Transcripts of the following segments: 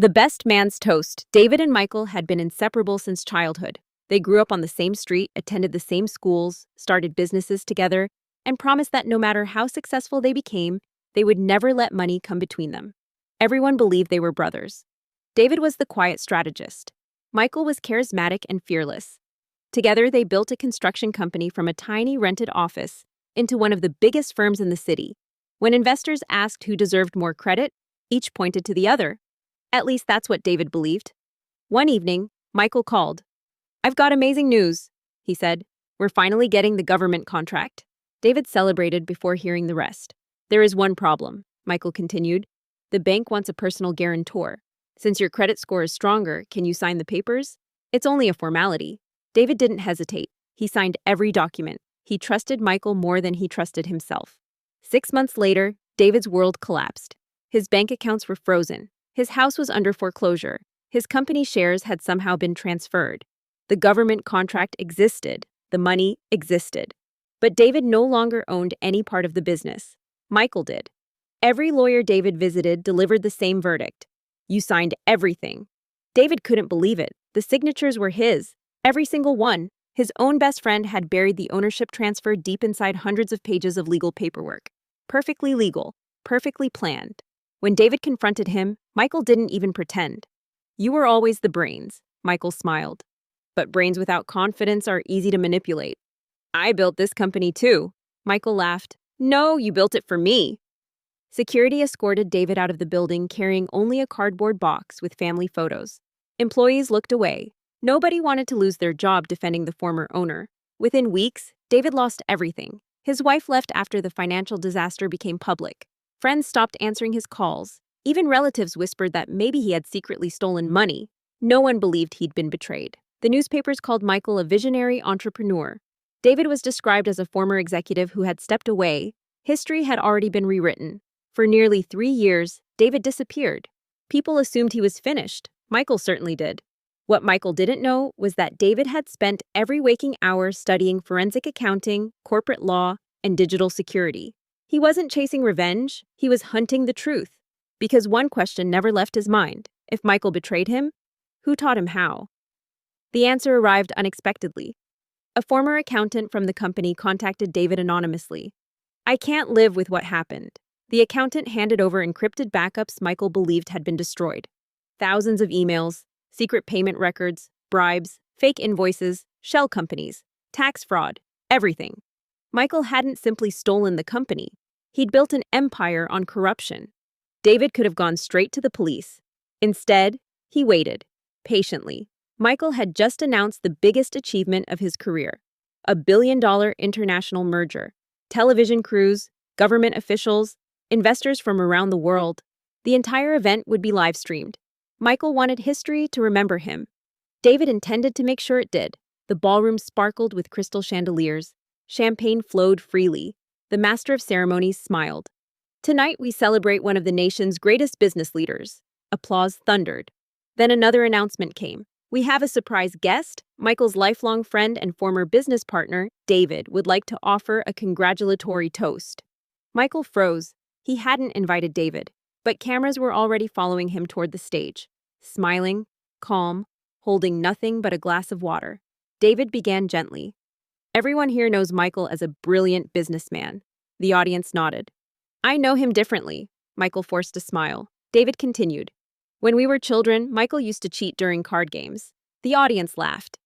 The best man's toast. David and Michael had been inseparable since childhood. They grew up on the same street, attended the same schools, started businesses together, and promised that no matter how successful they became, they would never let money come between them. Everyone believed they were brothers. David was the quiet strategist. Michael was charismatic and fearless. Together, they built a construction company from a tiny rented office into one of the biggest firms in the city. When investors asked who deserved more credit, each pointed to the other. At least that's what David believed. One evening, Michael called. "I've got amazing news," he said. "We're finally getting the government contract." David celebrated before hearing the rest. "There is one problem," Michael continued. "The bank wants a personal guarantor. Since your credit score is stronger, can you sign the papers? It's only a formality." David didn't hesitate. He signed every document. He trusted Michael more than he trusted himself. 6 months later, David's world collapsed. His bank accounts were frozen. His house was under foreclosure. His company shares had somehow been transferred. The government contract existed. The money existed. But David no longer owned any part of the business. Michael did. Every lawyer David visited delivered the same verdict. "You signed everything." David couldn't believe it. The signatures were his. Every single one. His own best friend had buried the ownership transfer deep inside hundreds of pages of legal paperwork. Perfectly legal. Perfectly planned. When David confronted him, Michael didn't even pretend. "You were always the brains," Michael smiled. "But brains without confidence are easy to manipulate." "I built this company too," Michael laughed. "No, you built it for me." Security escorted David out of the building carrying only a cardboard box with family photos. Employees looked away. Nobody wanted to lose their job defending the former owner. Within weeks, David lost everything. His wife left after the financial disaster became public. Friends stopped answering his calls. Even relatives whispered that maybe he had secretly stolen money. No one believed he'd been betrayed. The newspapers called Michael a visionary entrepreneur. David was described as a former executive who had stepped away. History had already been rewritten. For nearly 3 years, David disappeared. People assumed he was finished. Michael certainly did. What Michael didn't know was that David had spent every waking hour studying forensic accounting, corporate law, and digital security. He wasn't chasing revenge, he was hunting the truth. Because one question never left his mind. If Michael betrayed him, who taught him how? The answer arrived unexpectedly. A former accountant from the company contacted David anonymously. "I can't live with what happened." The accountant handed over encrypted backups Michael believed had been destroyed. Thousands of emails, secret payment records, bribes, fake invoices, shell companies, tax fraud, everything. Michael hadn't simply stolen the company. He'd built an empire on corruption. David could have gone straight to the police. Instead, he waited, patiently. Michael had just announced the biggest achievement of his career, a billion-dollar international merger. Television crews, government officials, investors from around the world. The entire event would be live-streamed. Michael wanted history to remember him. David intended to make sure it did. The ballroom sparkled with crystal chandeliers. Champagne flowed freely. The master of ceremonies smiled. "Tonight we celebrate one of the nation's greatest business leaders." Applause thundered. Then another announcement came. "We have a surprise guest. Michael's lifelong friend and former business partner, David, would like to offer a congratulatory toast." Michael froze. He hadn't invited David, but cameras were already following him toward the stage. Smiling, calm, holding nothing but a glass of water, David began gently. "Everyone here knows Michael as a brilliant businessman." The audience nodded. "I know him differently." Michael forced a smile. David continued. "When we were children, Michael used to cheat during card games." The audience laughed.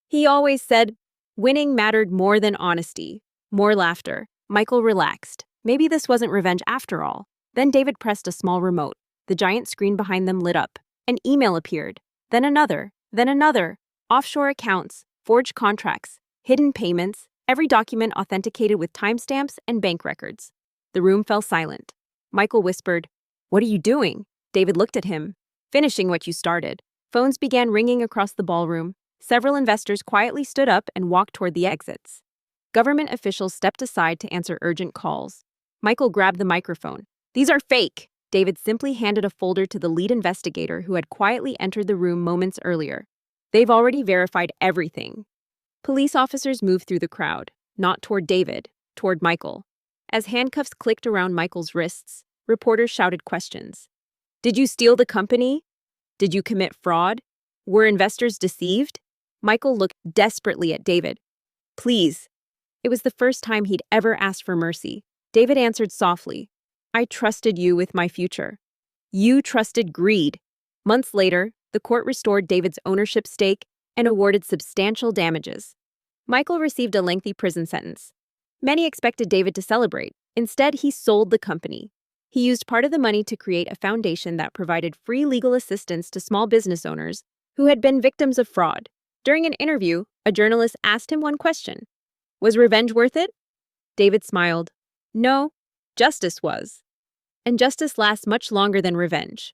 "He always said winning mattered more than honesty." More laughter. Michael relaxed. Maybe this wasn't revenge after all. Then David pressed a small remote. The giant screen behind them lit up. An email appeared. Then another. Then another. Offshore accounts, forged contracts, hidden payments, every document authenticated with timestamps and bank records. The room fell silent. Michael whispered, "What are you doing?" David looked at him. "Finishing what you started." Phones began ringing across the ballroom. Several investors quietly stood up and walked toward the exits. Government officials stepped aside to answer urgent calls. Michael grabbed the microphone. "These are fake." David simply handed a folder to the lead investigator who had quietly entered the room moments earlier. "They've already verified everything." Police officers moved through the crowd, not toward David, toward Michael. As handcuffs clicked around Michael's wrists, reporters shouted questions. "Did you steal the company?" Did you commit fraud? Were investors deceived? Michael looked desperately at David. Please. It was the first time he'd ever asked for mercy. David answered softly, I trusted you with my future. You trusted greed. Months later, the court restored David's ownership stake and awarded substantial damages. Michael received a lengthy prison sentence. Many expected David to celebrate. Instead, he sold the company. He used part of the money to create a foundation that provided free legal assistance to small business owners who had been victims of fraud. During an interview, a journalist asked him one question. Was revenge worth it? David smiled. No, justice was. And justice lasts much longer than revenge.